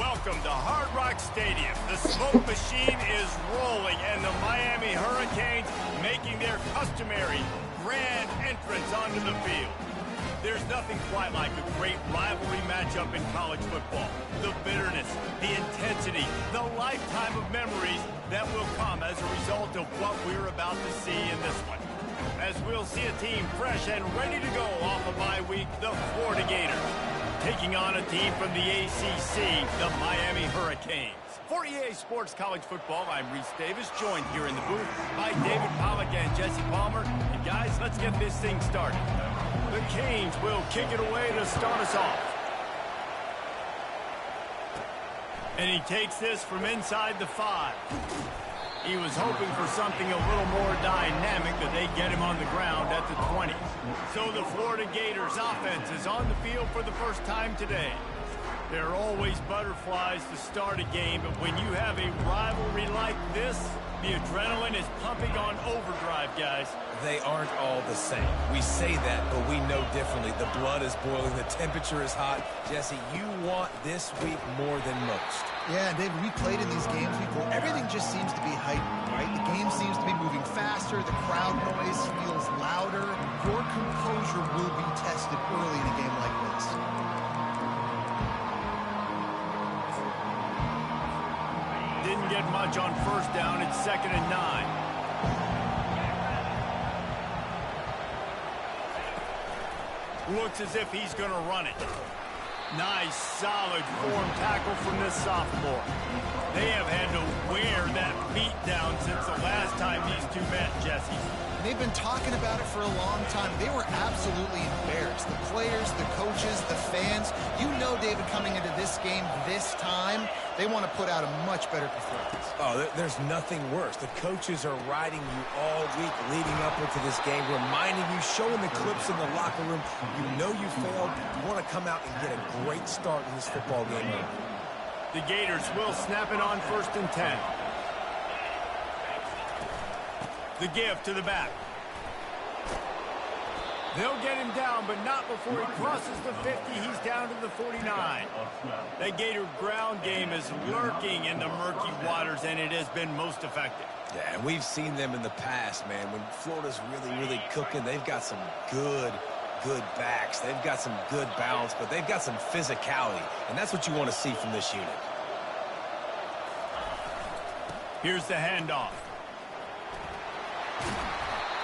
Welcome to Hard Rock Stadium. The smoke machine is rolling, and the Miami Hurricanes making their customary grand entrance onto the field. There's nothing quite like a great rivalry matchup in college football. The bitterness, the intensity, the lifetime of memories that will come as a result of what we're about to see in this one. As we'll see a team fresh and ready to go off a bye week, the Florida Gators, taking on a team from the ACC, the Miami Hurricanes. For EA Sports College Football, I'm Reese Davis, joined here in the booth by David Pollack and Jesse Palmer. And guys, let's get this thing started. The Canes will kick it away to start us off. And he takes this from inside the 5. He was hoping for something a little more dynamic, but they get him on the ground at the 20. So the Florida Gators offense is on the field for the first time today. There are always butterflies to start a game, but when you have a rivalry like this, the adrenaline is pumping on overdrive, guys. They aren't all the same. We say that, but we know differently. The blood is boiling. The temperature is hot. Jesse, you want this week more than most. Yeah, David, we played in these games before. Everything just seems to be heightened, right? The game seems to be moving faster. The crowd noise feels louder. Your composure will be tested early in a game like this. Didn't get much on first down. It's 2nd and 9. Looks as if he's going to run it. Nice, solid form tackle from this sophomore. They have had to wear that beat down since the last time these two met, Jesse. They've been talking about it for a long time. They were absolutely embarrassed. The players, the coaches, the fans. You know, David, coming into this game this time, they want to put out a much better performance. Oh, there's nothing worse. The coaches are riding you all week leading up into this game, reminding you, showing the clips in the locker room. You know you failed. You want to come out and get a great start in this football game. The Gators will snap it on 1st and 10. The give to the back. They'll get him down, but not before he crosses the 50. He's down to the 49. The Gator ground game is lurking in the murky waters, and it has been most effective. Yeah, and we've seen them in the past, man. When Florida's really cooking, they've got some good backs. They've got some good balance, but they've got some physicality, and that's what you want to see from this unit. Here's the handoff.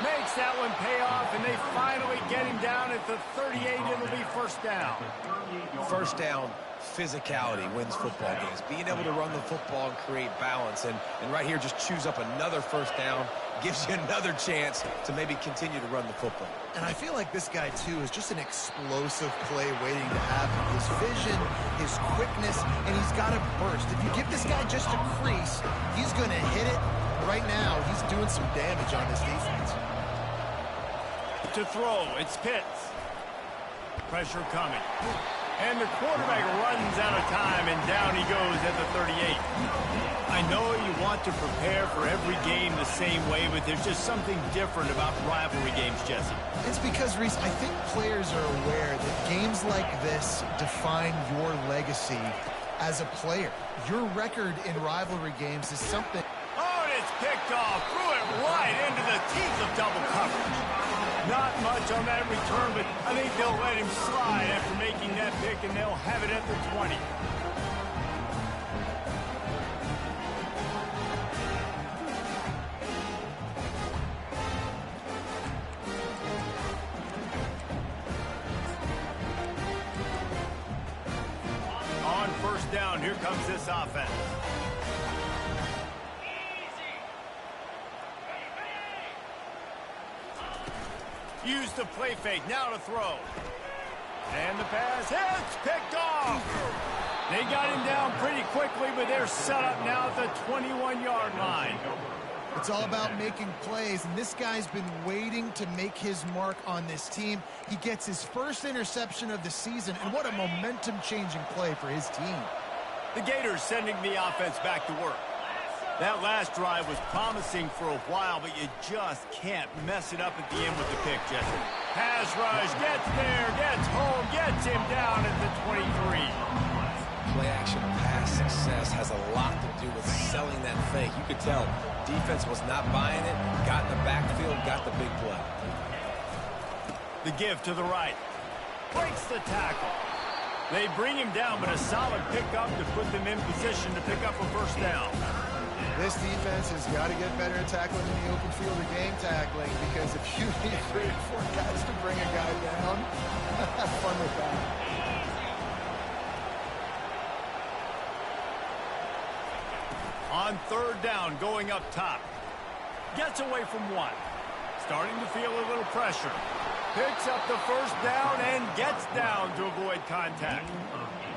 Makes that one pay off, and they finally get him down at the 38. It'll be 1st down. First down, physicality wins football games. Being able to run the football and create balance. And right here, just choose up another 1st down. Gives you another chance to maybe continue to run the football. And I feel like this guy, too, is just an explosive play waiting to happen. His vision, his quickness, and he's got a burst. If you give this guy just a crease, he's going to hit it. Right now, he's doing some damage on this defense. To throw, it's Pitts. Pressure coming. And the quarterback runs out of time, and down he goes at the 38. I know you want to prepare for every game the same way, but there's just something different about rivalry games, Jesse. It's because, Reese, I think players are aware that games like this define your legacy as a player. Your record in rivalry games is something... Oh, and it's picked off. Threw it right into the teeth of double coverage. Not much on that return, but I think they'll let him slide after making that pick, and they'll have it at the 20. On 1st down, here comes this offense. Use the play fake, now to throw. And the pass hits, picked off. They got him down pretty quickly, but they're set up now at the 21-yard line. It's all about making plays, and this guy's been waiting to make his mark on this team. He gets his first interception of the season, and what a momentum-changing play for his team. The Gators sending the offense back to work. That last drive was promising for a while, but you just can't mess it up at the end with the pick, Jesse. Pass rush, gets there, gets home, gets him down at the 23. Play action pass think. You could tell defense was not buying it, got in the backfield, got the big play. The give to the right. Breaks the tackle. They bring him down, but a solid pickup to put them in position to pick up a first down. This defense has got to get better at tackling in the open field or game tackling, because if you need 3 or 4 guys to bring a guy down, have fun with that. On third down, going up top. Gets away from 1. Starting to feel a little pressure. Picks up the first down and gets down to avoid contact.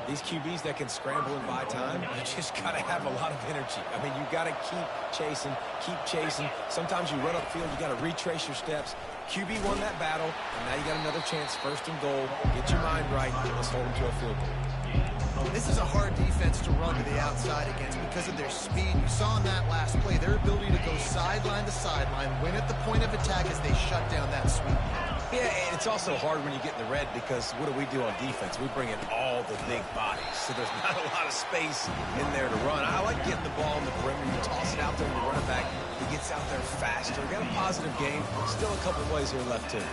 These QBs that can scramble and buy time, you just got to have a lot of energy. I mean, you got to keep chasing, keep chasing. Sometimes you run upfield, you got to retrace your steps. QB won that battle, and now you got another chance, first and goal. Get your mind right. Let's hold them to a field goal. This is a hard defense to run to the outside against because of their speed. You saw in that last play their ability to go sideline to sideline, win at the point of attack as they shut down that sweep. Yeah, and it's also hard when you get in the red because what do on defense? We bring in all the big bodies, so there's not a lot of space in there to run. I like getting the ball on the perimeter. You toss it out there and the running back, he gets out there faster. Got a positive game. Still a couple plays here left, too.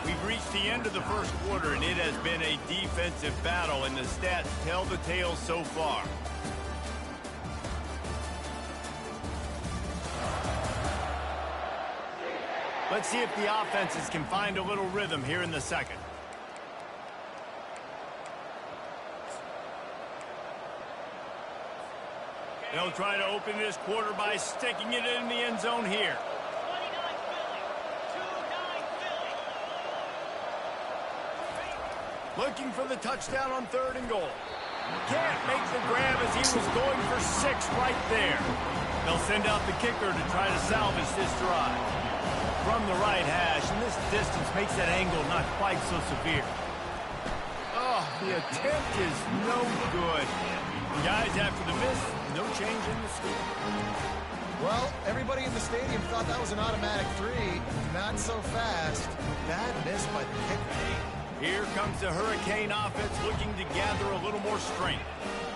We've reached the end of the first quarter, and it has been a defensive battle, and the stats tell the tale so far. Let's see if the offenses can find a little rhythm here in the second. They'll try to open this quarter by sticking it in the end zone here. Looking for the touchdown on third and goal. Can't make the grab as he was going for 6 right there. They'll send out the kicker to try to salvage this drive. From the right hash, and this distance makes that angle not quite so severe. Oh, the attempt is no good. Guys, after the miss, no change in the score. Well, everybody in the stadium thought that was an automatic 3. Not so fast. Bad miss by the kicker. Here comes the Hurricane offense looking to gather a little more strength.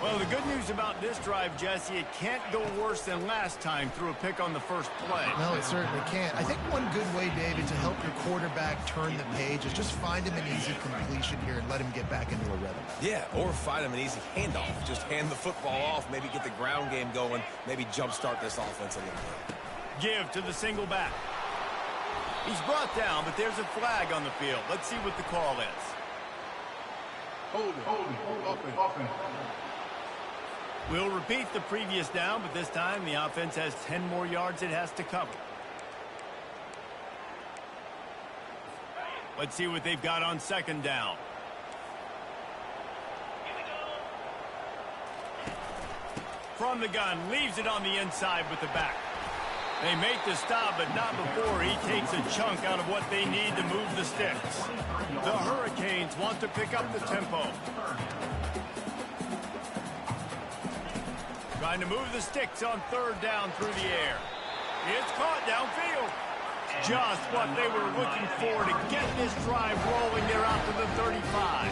Well, the good news about this drive, Jesse, it can't go worse than last time through a pick on the first play. No, it certainly can't. I think one good way, David, to help your quarterback turn the page is just find him an easy completion here and let him get back into a rhythm. Yeah, or find him an easy handoff. Just hand the football off, maybe get the ground game going, maybe jumpstart this offense a little bit. Give to the single back. He's brought down, but there's a flag on the field. Let's see what the call is. Hold it. We'll repeat the previous down, but this time the offense has 10 more yards it has to cover. Let's see what they've got on second down. From the gun, leaves it on the inside with the back. They make the stop, but not before he takes a chunk out of what they need to move the sticks. The Hurricanes want to pick up the tempo. Trying to move the sticks on third down through the air. It's caught downfield. Just what they were looking for to get this drive rolling. They're out to the 35.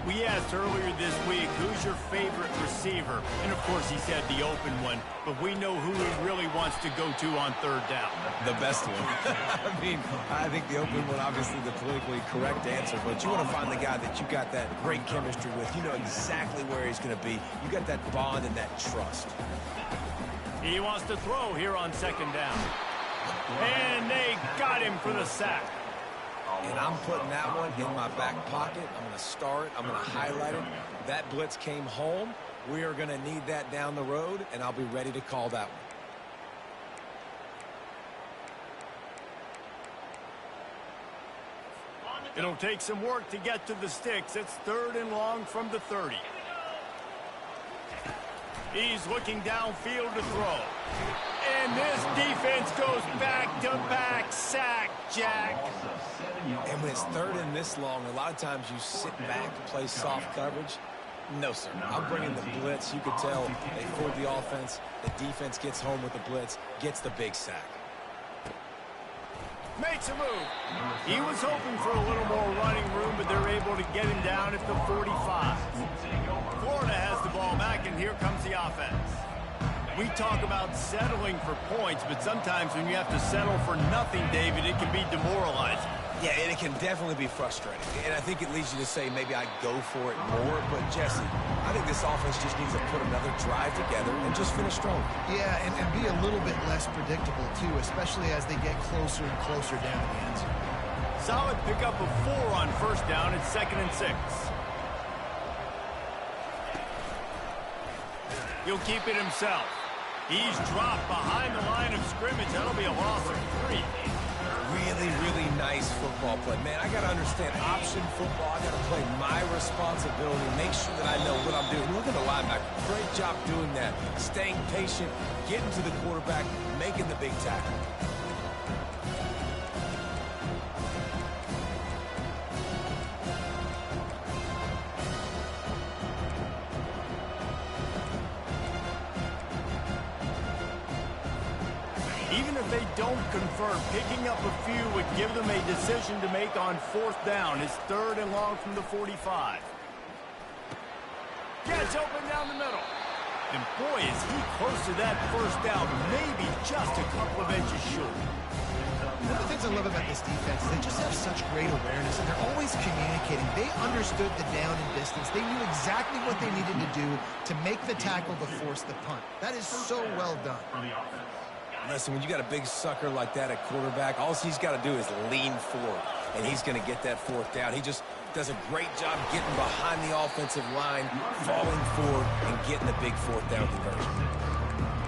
We asked earlier this week, who's your favorite receiver? And, of course, he said the open one. But we know who he really wants to go to on third down. The best one. I think the open one, obviously the politically correct answer. But you want to find the guy that you got that great chemistry with. You know exactly where he's going to be. You got that bond and that trust. He wants to throw here on second down. And they got him for the sack. And I'm putting that one in my back pocket. I'm going to star it. I'm going to highlight it. That blitz came home. We are going to need that down the road, and I'll be ready to call that one. It'll take some work to get to the sticks. It's third and long from the 30. He's looking downfield to throw. And this defense goes back-to-back sack, Jack. And when it's third and this long, a lot of times you sit back, play soft coverage. No, sir. I'm bringing the blitz. You could tell they fooled the offense. The defense gets home with the blitz, gets the big sack. Makes a move. He was hoping for a little more running room, but they're able to get him down at the 45. Florida has the ball back, and here comes the offense. We talk about settling for points, but sometimes when you have to settle for nothing, David, it can be demoralizing. Yeah, and it can definitely be frustrating. And I think it leads you to say maybe I go for it more. But, Jesse, I think this offense just needs to put another drive together and just finish strong. Yeah, and be a little bit less predictable, too, especially as they get closer and closer down the end zone. Solid pickup of 4 on first down. It's 2nd and 6. He'll keep it himself. He's dropped behind the line of scrimmage. That'll be a loss of 3. Really, really nice football play. Man, I got to understand option football. I got to play my responsibility, make sure that I know what I'm doing. Look at the linebacker. Great job doing that. Staying patient, getting to the quarterback, making the big tackle. Even if they don't convert, picking up a few would give them a decision to make on 4th down. It's 3rd and long from the 45. Gets open down the middle. And boy, is he close to that first down, maybe just a couple of inches short. One of the things I love about this defense is they just have such great awareness, and they're always communicating. They understood the down and distance. They knew exactly what they needed to do to make the tackle to force the punt. That is so well done. Listen, when you got a big sucker like that at quarterback, all he's got to do is lean forward, and he's going to get that 4th down. He just does a great job getting behind the offensive line, falling forward, and getting the big 4th down conversion.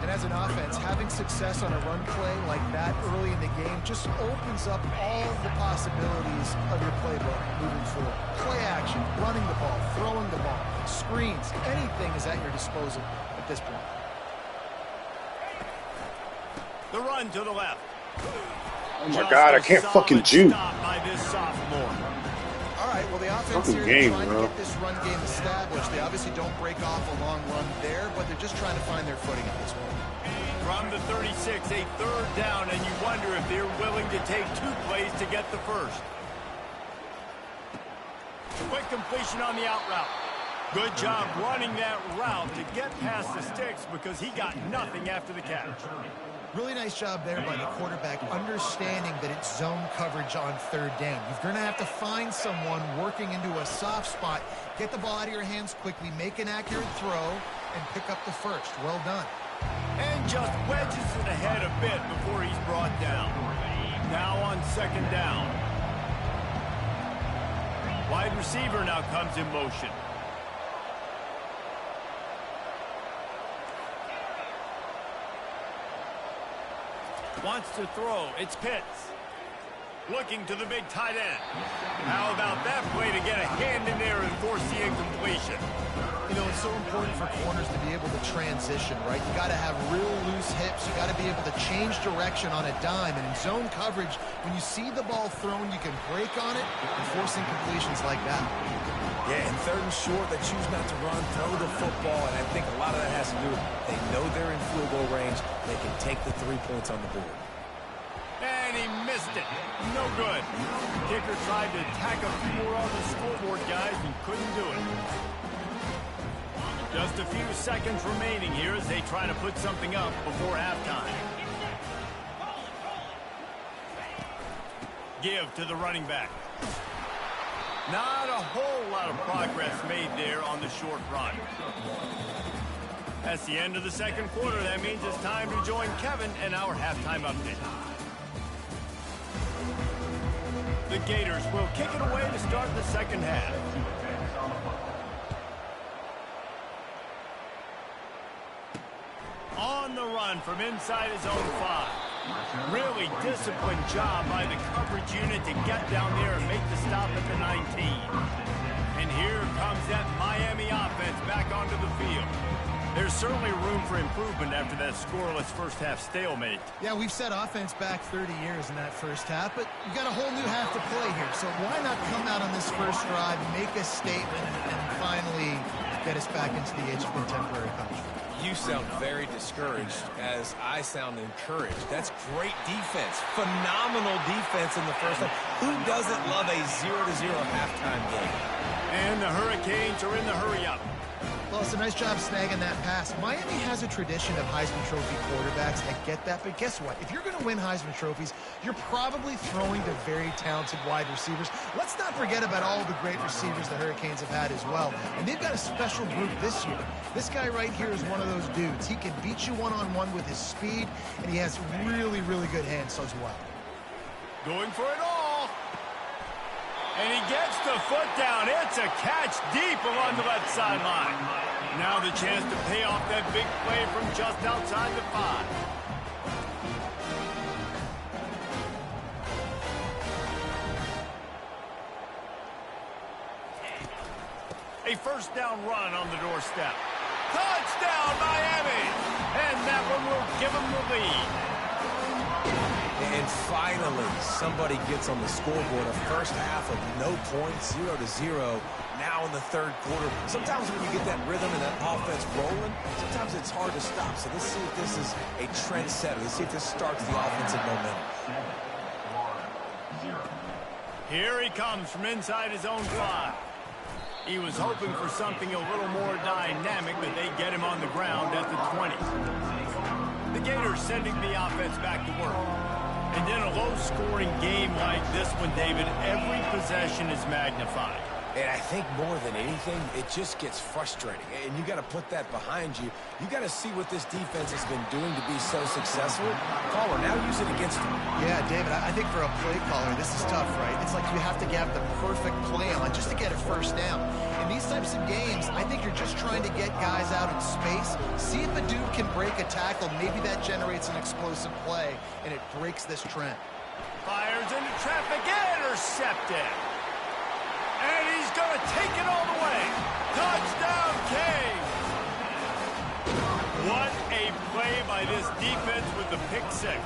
And as an offense, having success on a run play like that early in the game just opens up all the possibilities of your playbook moving forward. Play action, running the ball, throwing the ball, screens, anything is at your disposal at this point. The run to the left. Oh my God, I can't fucking juke. By this sophomore. All right, well, the offense Fucking here game, trying bro. to get this run game established. They obviously don't break off a long run there, but they're just trying to find their footing at this point. From the 36, a 3rd down, and you wonder if they're willing to take 2 plays to get the first. Quick completion on the out route. Good job running that route to get past the sticks because he got nothing after the catch. Really nice job there by the quarterback, understanding that it's zone coverage on 3rd down. You're going to have to find someone working into a soft spot, get the ball out of your hands quickly, make an accurate throw, and pick up the first. Well done. And just wedges it ahead a bit before he's brought down. Now on 2nd down. Wide receiver now comes in motion. Wants to throw. It's Pitts. Looking to the big tight end. How about that play to get a hand in there and force the incompletion? You know, it's so important for corners to be able to transition, right? You got to have real loose hips. You got to be able to change direction on a dime. And in zone coverage, when you see the ball thrown, you can break on it and force incompletions like that. Yeah, and 3rd and short, they choose not to run, throw the football, and I think a lot of that has to do with they know they're in field goal range. They can take the 3 points on the board. And he missed it. No good. Kicker tried to tack a few more on the scoreboard, guys, and couldn't do it. Just a few seconds remaining here as they try to put something up before halftime. Give to the running back. Not a whole lot of progress made there on the short run. That's the end of the 2nd quarter. That means it's time to join Kevin and our halftime update. The Gators will kick it away to start the 2nd half. On the run from inside his own 5. Really disciplined job by the coverage unit to get down there and make the stop at the 19. And here comes that Miami offense back onto the field. There's certainly room for improvement after that scoreless first half stalemate. Yeah, we've set offense back 30 years in that first half, but you got a whole new half to play here. So why not come out on this first drive, make a statement, and finally get us back into the age of contemporary punishment? You sound very discouraged as I sound encouraged. That's great defense. Phenomenal defense in the first half. Who doesn't love a 0-0 halftime game? And the Hurricanes are in the hurry-up. Well, it's a nice job snagging that pass. Miami has a tradition of Heisman Trophy quarterbacks. I get that, but guess what? If you're going to win Heisman Trophies, you're probably throwing to very talented wide receivers. Let's not forget about all the great receivers the Hurricanes have had as well. And they've got a special group this year. This guy right here is one of those dudes. He can beat you one-on-one with his speed, and he has really, really good hands as well. Going for it all. And he gets the foot down. It's a catch deep along the left sideline. Now the chance to pay off that big play from just outside the 5. A first down run on the doorstep. Touchdown, Miami! And that one will give them the lead. And finally, somebody gets on the scoreboard. A first half of no points, 0-0. Now in the third quarter. Sometimes when you get that rhythm and that offense rolling, sometimes it's hard to stop. So let's see if this is a trendsetter. Let's see if this starts the offensive momentum. Here he comes from inside his own 5. He was hoping for something a little more dynamic, but they get him on the ground at the 20. The Gators sending the offense back to work. And in a low-scoring game like this one, David, every possession is magnified. And I think more than anything, it just gets frustrating. And you got to put that behind you. You got to see what this defense has been doing to be so successful. Caller, now use it against them. Yeah, David, I think for a play caller, this is tough, right? It's like you have to have the perfect play on just to get a first down. In these types of games, I think you're just trying to get guys out in space, see if a dude can break a tackle. Maybe that generates an explosive play, and it breaks this trend. Fires into traffic, intercepted. And he's going to take it all the way. Touchdown, Canes. What a play by this defense with the pick 6.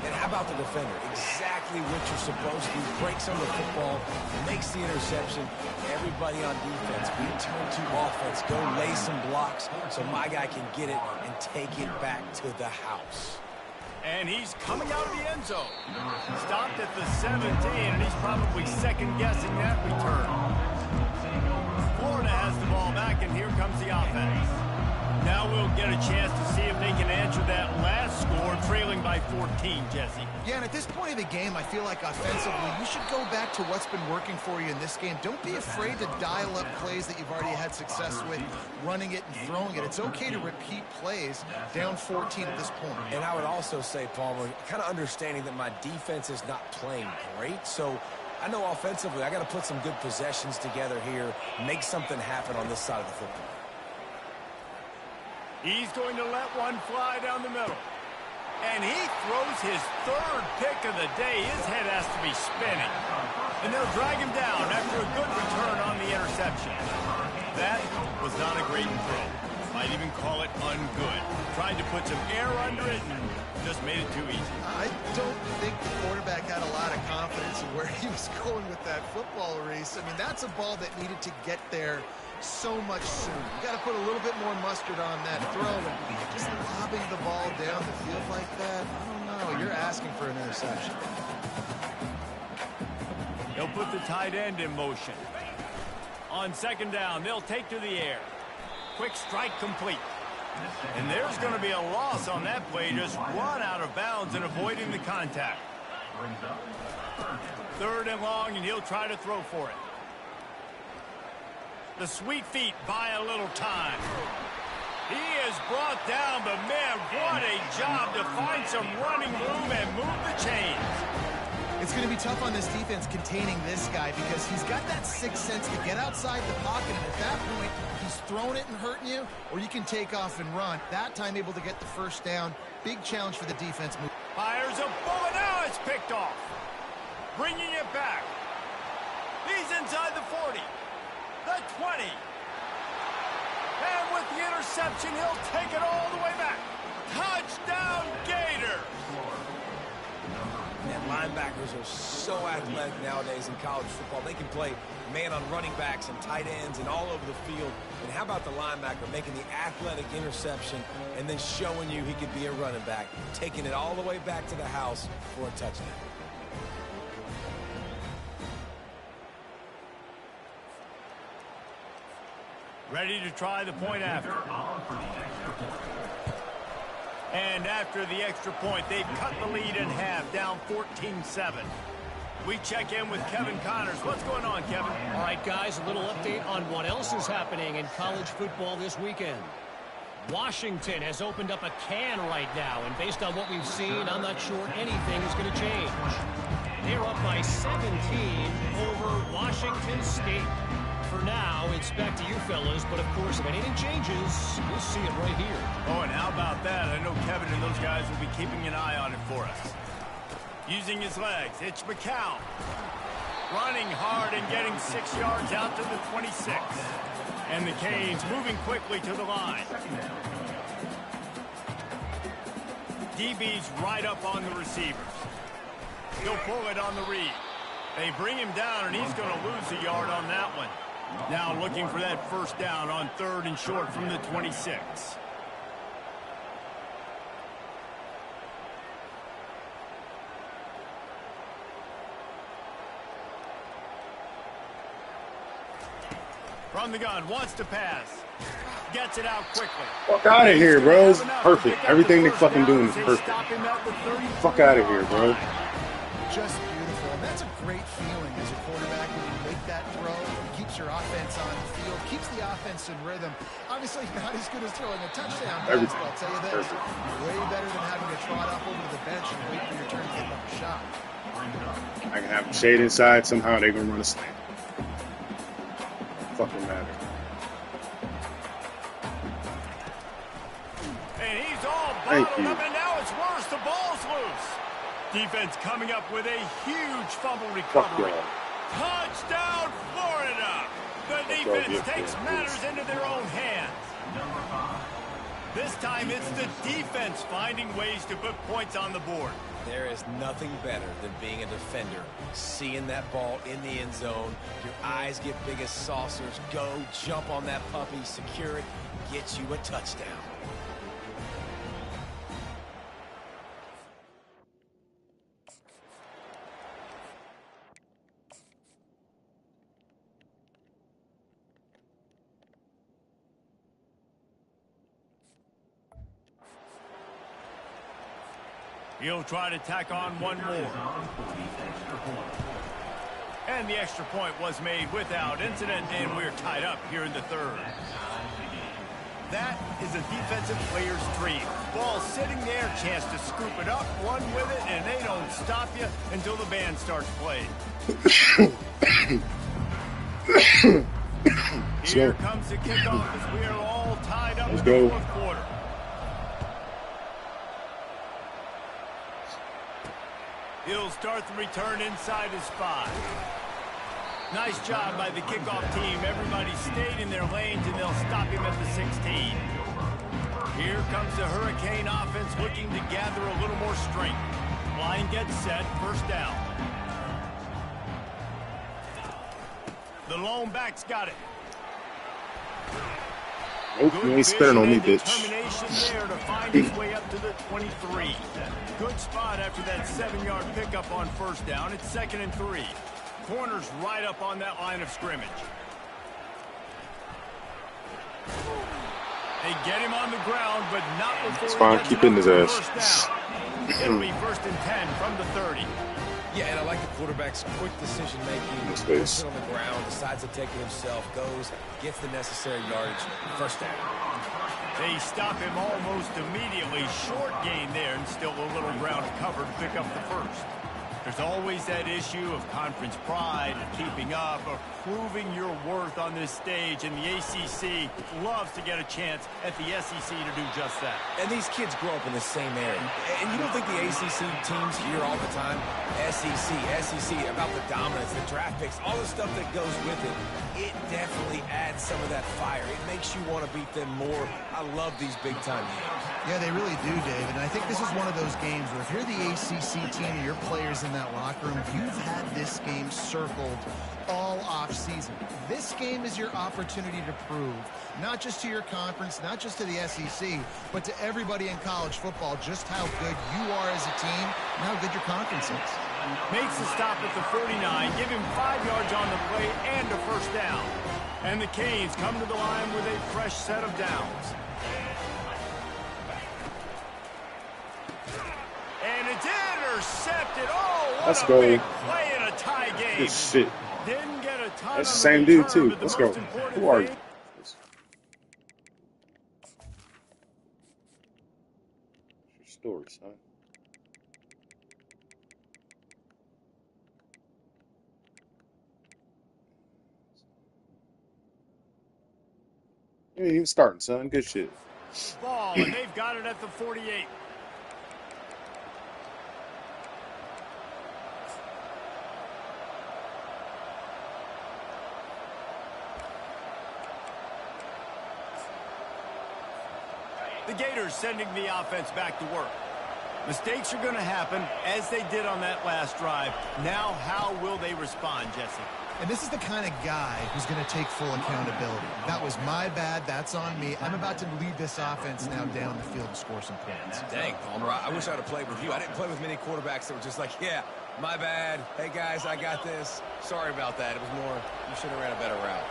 And how about the defender? Exactly what you're supposed to do. Breaks on the football, makes the interception. Everybody on defense, return to offense. Go lay some blocks so my guy can get it and take it back to the house. And he's coming out of the end zone. Stopped at the 17, and he's probably second-guessing that return. Florida has the ball back, and here comes the offense. Now we'll get a chance to see if they can answer that last score, trailing by 14, Jesse. Yeah, and at this point of the game, I feel like offensively, you should go back to what's been working for you in this game. Don't be afraid to dial up plays that you've already had success with, running it and throwing it. It's okay to repeat plays down 14 at this point. And I would also say, Palmer, kind of understanding that my defense is not playing great, so I know offensively I got to put some good possessions together here, make something happen on this side of the football. He's going to let one fly down the middle. And he throws his third pick of the day. His head has to be spinning. And they'll drag him down after a good return on the interception. That was not a great throw. Might even call it ungood. Tried to put some air under it and just made it too easy. I don't think the quarterback had a lot of confidence in where he was going with that football, Reese. I mean, that's a ball that needed to get there so much sooner. You got to put a little bit more mustard on that throw, and just lobbing the ball down the field like that, I don't know. You're asking for an interception. They'll put the tight end in motion. On second down, they'll take to the air. Quick strike complete. And there's going to be a loss on that play, just run out of bounds and avoiding the contact. Third and long, and he'll try to throw for it. The sweet feet buy a little time. He is brought down, but man, what a job to find some running room and move the chains. It's going to be tough on this defense containing this guy because he's got that sixth sense to get outside the pocket, and at that point, he's throwing it and hurting you, or you can take off and run. That time able to get the first down. Big challenge for the defense. Fires a bullet. Now it's picked off. Bringing it back. He's inside the 40. The 20. And with the interception, he'll take it all the way back. Touchdown, Gators! And linebackers are so athletic nowadays in college football. They can play man on running backs and tight ends and all over the field. And how about the linebacker making the athletic interception and then showing you he could be a running back, taking it all the way back to the house for a touchdown. Ready to try the point after. And after the extra point, they've cut the lead in half, down 14-7. We check in with Kevin Connors. What's going on, Kevin? All right, guys, a little update on what else is happening in college football this weekend. Washington has opened up a can right now, and based on what we've seen, I'm not sure anything is going to change. They're up by 17 over Washington State. For now, it's back to you fellas, but of course, if anything changes, you'll see it right here. Oh, and how about that? I know Kevin and those guys will be keeping an eye on it for us. Using his legs, it's McCown. Running hard and getting 6 yards out to the 26. And the Canes moving quickly to the line. DB's right up on the receivers. He'll pull it on the read. They bring him down, and he's going to lose a yard on that one. Now looking for that first down on 3rd and short from the 26. From the gun, wants to pass. Gets it out quickly. Fuck out of here, bro. It's perfect. Everything they fucking doing is perfect. Fuck out of here, bro. Just beautiful. And that's a great feeling as a quarterback when you make that throw. It keeps your offense on the field, keeps the offense in rhythm. Obviously, not as good as throwing a touchdown pass, but I'll tell you this, way better than having to trot off over to the bench and wait for your turn to hit another shot. I can have shade inside. Somehow they're going to run a slant. Fucking matter. And he's all bottled up, and now it's worse. The ball's loose. Defense coming up with a huge fumble recovery. Touchdown, Florida. The defense takes matters into their own hands. This time it's the defense finding ways to put points on the board. There is nothing better than being a defender. Seeing that ball in the end zone, your eyes get big as saucers. Go, jump on that puppy, secure it, get you a touchdown. He'll try to tack on one more. And the extra point was made without incident, and we're tied up here in the 3rd. That is a defensive player's dream. Ball sitting there, chance to scoop it up, run with it, and they don't stop you until the band starts playing. Here comes the kickoff as we are all tied up in the 4th quarter. He'll start the return inside his 5. Nice job by the kickoff team. Everybody stayed in their lanes, and they'll stop him at the 16. Here comes the Hurricane offense looking to gather a little more strength. Line gets set, first down. The lone back's got it. Nope, you ain't spinning on me, bitch. Determination there to find his way up to the 23. Good spot after that 7-yard pickup on first down. It's 2nd and 3. Corner's right up on that line of scrimmage. They get him on the ground, but not before it's fine. Keep in his ass. It'll be 1st and 10 from the 30. Yeah, and I like the quarterback's quick decision-making. Puts it on the ground, decides to take it himself, goes, gets the necessary yardage, first down. They stop him almost immediately. Short gain there, and still a little ground covered to pick up the first. There's always that issue of conference pride, keeping up, of proving your worth on this stage, and the ACC loves to get a chance at the SEC to do just that. And these kids grow up in the same area. And you don't think the ACC teams hear all the time, SEC, about the dominance, the draft picks, all the stuff that goes with it. It definitely adds some of that fire. It makes you want to beat them more. I love these big-time games. Yeah, they really do, David. And I think this is one of those games where if you're the ACC team and your players in that locker room, you've had this game circled all off-season. This game is your opportunity to prove, not just to your conference, not just to the SEC, but to everybody in college football, just how good you are as a team and how good your conference is. Makes the stop at the 49, give him 5 yards on the play and a first down. And the Canes come to the line with a fresh set of downs. it's intercepted. Oh, what Let's a go. big play in a tie game. Good shit. Didn't get a ton That's the on same the dude, return, too. but the Let's go. most important Who are you? thing- What's your story, son? You ain't even starting, son. Good shit. Ball, and they've got it at the 48. The Gators sending the offense back to work. Mistakes are going to happen, as they did on that last drive. Now, how will they respond, Jesse? And this is the kind of guy who's going to take full accountability. That was my bad. That's on me. I'm about to lead this offense now down the field and score some points. Dang, Palmer, I wish I'd have played with you. I didn't play with many quarterbacks that were just like, yeah, my bad. Hey, guys, I got this. Sorry about that. It was more, you should have ran a better route.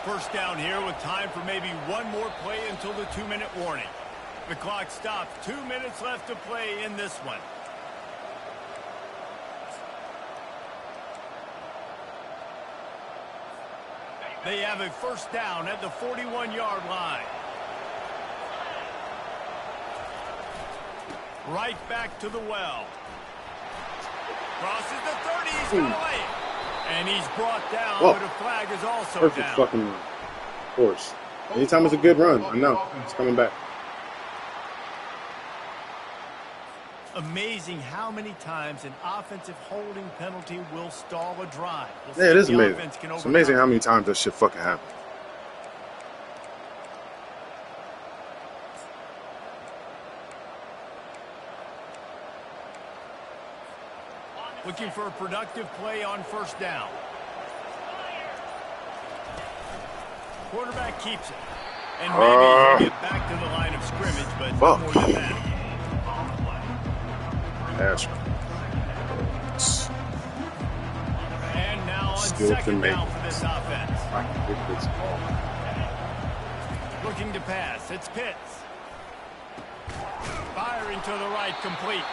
First down here with time for maybe one more play until the 2-minute warning. The clock stops. 2 minutes left to play in this one. They have a first down at the 41-yard line. Right back to the well. Crosses the 30. He's going to lay it. And he's brought down, Whoa. but a flag is also Perfect down. fucking run. Of course. Anytime it's a good run, I know. It's coming back. Amazing how many times an offensive holding penalty will stall a drive. We'll see Yeah, it if is the amazing. offense can It's overcome amazing it. how many times that shit fucking happens. Looking for a productive play on first down. Quarterback keeps it. And maybe he'll get back to the line of scrimmage, but no Fuck. more than that. That's And now on Still second can make down it. for this offense. I can get this ball. Looking to pass. It's Pitts. Firing to the right, complete.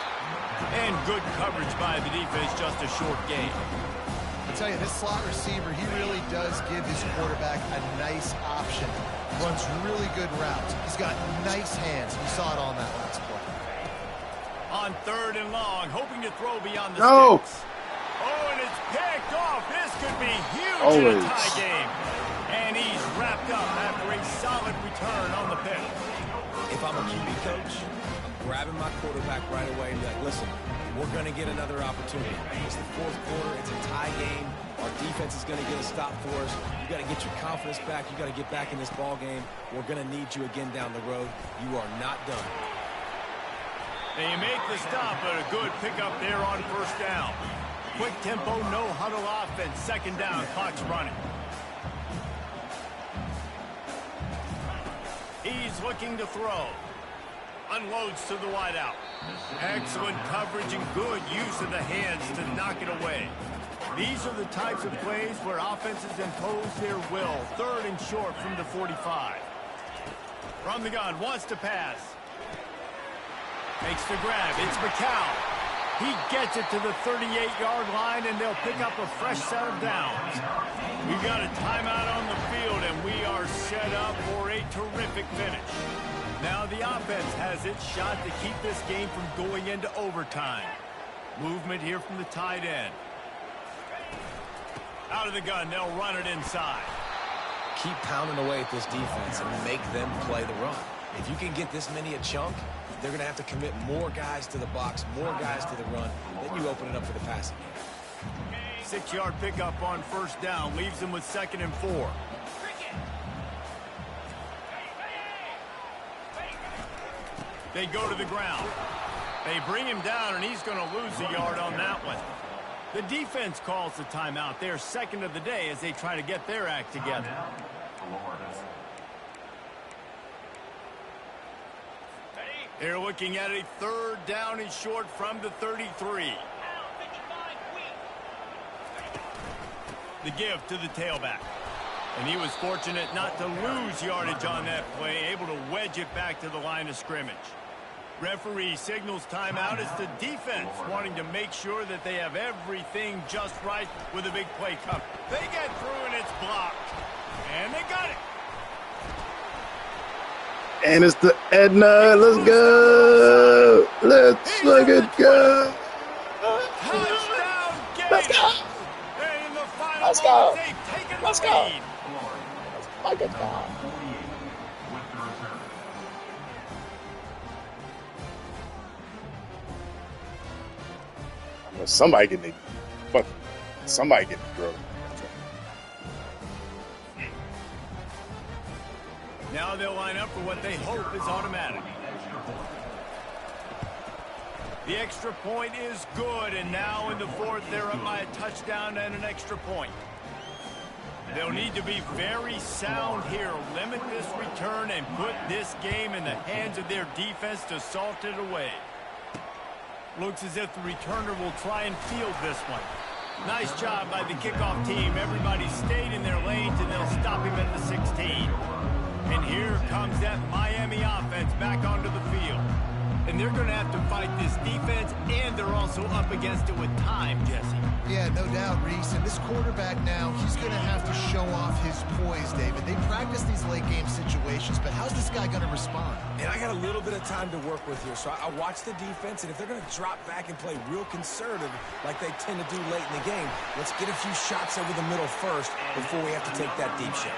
And good coverage by the defense, just a short game. I tell you, this slot receiver, he really does give his quarterback a nice option. Runs really good routes. He's got nice hands. We saw it on that last play. On third and long, hoping to throw beyond the No. sticks. Oh, and it's picked off. This could be huge in Always. a tie game. And he's wrapped up after a solid return on the pick. If I'm a QB coach, I'm grabbing my quarterback right away and be like, listen, we're going to get another opportunity. It's the fourth quarter. It's a tie game. Our defense is going to get a stop for us. You got to get your confidence back. You got to get back in this ball game. We're going to need you again down the road. You are not done. They make the stop, but a good pickup there on first down. Quick tempo, no huddle offense. Second down, clock's running. He's looking to throw. Unloads to the wideout. Excellent coverage and good use of the hands to knock it away. These are the types of plays where offenses impose their will. Third and short from the 45. From the gun, wants to pass. Makes the grab. It's McCown. He gets it to the 38-yard line, and they'll pick up a fresh set of downs. We've got a timeout on the field, and we are set up for a terrific finish. Now the offense has its shot to keep this game from going into overtime. Movement here from the tight end. Out of the gun, they'll run it inside. Keep pounding away at this defense and make them play the run. If you can get this many a chunk, they're going to have to commit more guys to the box, more guys to the run. Then you open it up for the passing game. 6-yard pickup on first down leaves them with 2nd and 4. They go to the ground. They bring him down, and he's going to lose a yard on that one. The defense calls the timeout. They're second of the day as they try to get their act together. They're looking at a third down and short from the 33. The give to the tailback. And he was fortunate not to lose yardage on that play, able to wedge it back to the line of scrimmage. Referee signals timeout. It's the defense wanting to make sure that they have everything just right with a big play coming. They get through and it's blocked. And they got it. And it's the Edna. Let's go. Let's fucking go. Touchdown Gators. Let's go. And in the final Let's go. they've taken Let's the go. lead. Let's fucking go. Somebody getting somebody getting drilled. Now they'll line up for what they hope is automatic. The extra point is good, and now in the fourth, they're up by a touchdown and an extra point. They'll need to be very sound here, limit this return, and put this game in the hands of their defense to salt it away. Looks as if the returner will try and field this one. Nice job by the kickoff team. Everybody stayed in their lanes, and they'll stop him at the 16. And here comes that Miami offense back onto the field. And they're going to have to fight this defense, and they're also up against it with time, Jesse. Yeah, no doubt, Reese. And this quarterback now, he's going to have to show off his poise, David. They practice these late-game situations, but how's this guy going to respond? And I got a little bit of time to work with here, so I watch the defense, and if they're going to drop back and play real conservative like they tend to do late in the game, let's get a few shots over the middle first before we have to take that deep shot.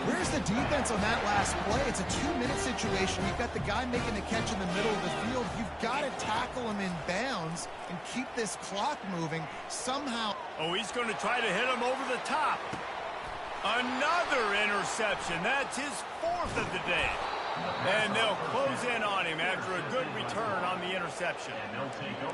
Where's the defense on that last play? It's a 2-minute situation. You've got the guy making the catch in the middle of the field. You've got to tackle him in bounds and keep this clock moving somehow. Oh, he's going to try to hit him over the top. Another interception. That's his fourth of the day. And they'll close in on him after a good return on the interception.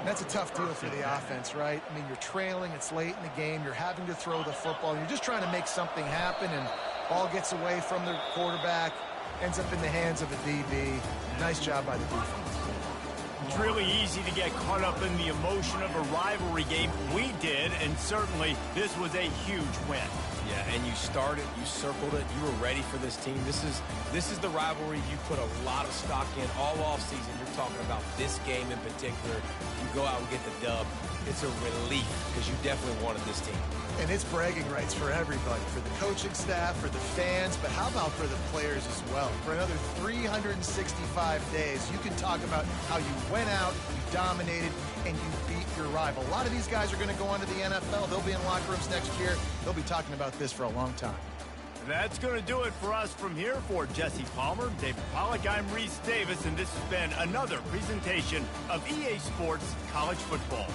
That's a tough deal for the offense, right? I mean, you're trailing. It's late in the game. You're having to throw the football. You're just trying to make something happen, and ball gets away from the quarterback, ends up in the hands of a DB. Nice job by the defense. It's really easy to get caught up in the emotion of a rivalry game. We did, and certainly this was a huge win. Yeah, and you started, you circled it, you were ready for this team. This is the rivalry you put a lot of stock in all offseason. You're talking about this game in particular. You go out and get the dub. It's a relief because you definitely wanted this team. And it's bragging rights for everybody, for the coaching staff, for the fans, but how about for the players as well? For another 365 days, you can talk about how you went out, you dominated, and you beat your rival. A lot of these guys are going to go on to the NFL. They'll be in locker rooms next year. They'll be talking about this for a long time. That's going to do it for us from here. For Jesse Palmer, David Pollack, I'm Reese Davis, and this has been another presentation of EA Sports College Football.